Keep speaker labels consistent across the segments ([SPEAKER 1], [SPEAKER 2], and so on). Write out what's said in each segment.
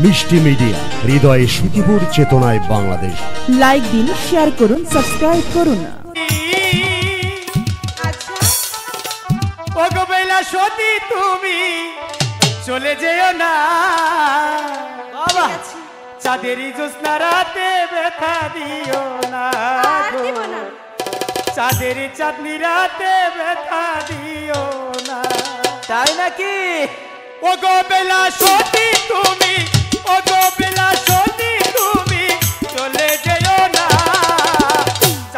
[SPEAKER 1] মিষ্টি মিডিয়া, হৃদয়ে সুখীপুর, চেতনায় বাংলাদেশ।
[SPEAKER 2] লাইক দিন, শেয়ার করুন, সাবস্ক্রাইব করুন।
[SPEAKER 3] সতী তুমি চলে যেও না বাবা, চাঁদেরই জ্যোৎস্না রাতে ব্যথা দিও না, চাঁদের চাঁদনি রাতে ব্যথা দিও না। তাই নাকি? ও গো বেলা সতী তুমি, ও গো বেলা সতী তুমি চলে যেও না,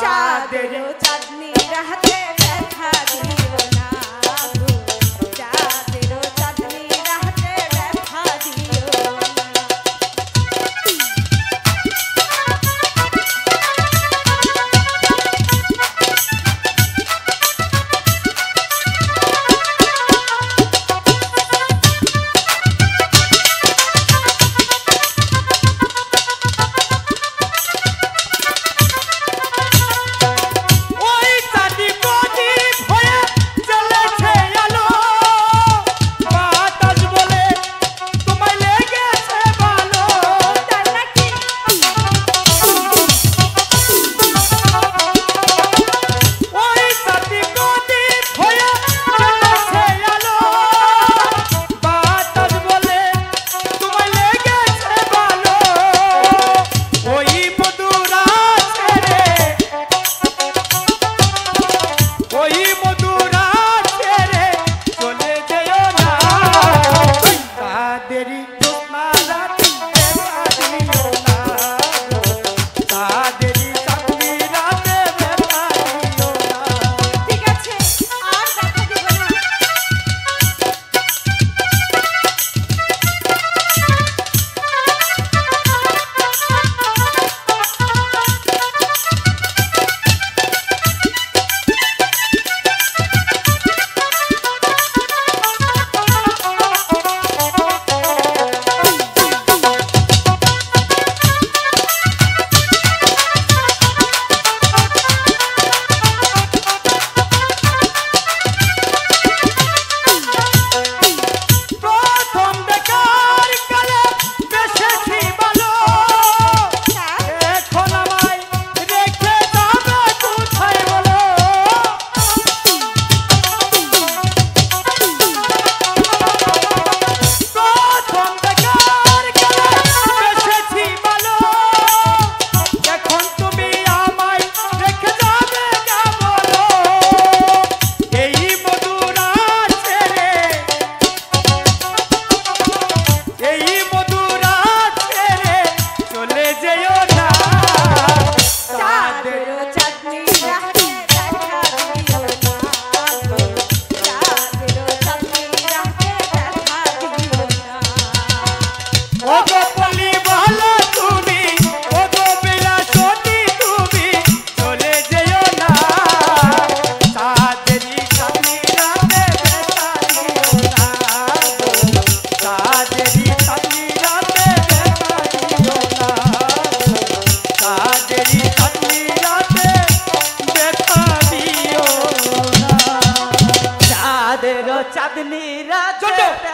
[SPEAKER 3] চাঁদের
[SPEAKER 4] চাঁদনি রাতে ব্যথা দিও না, চাঁদের চাঁদনি রাতে ব্যথা দিও না।
[SPEAKER 3] চাঁদনি রাতে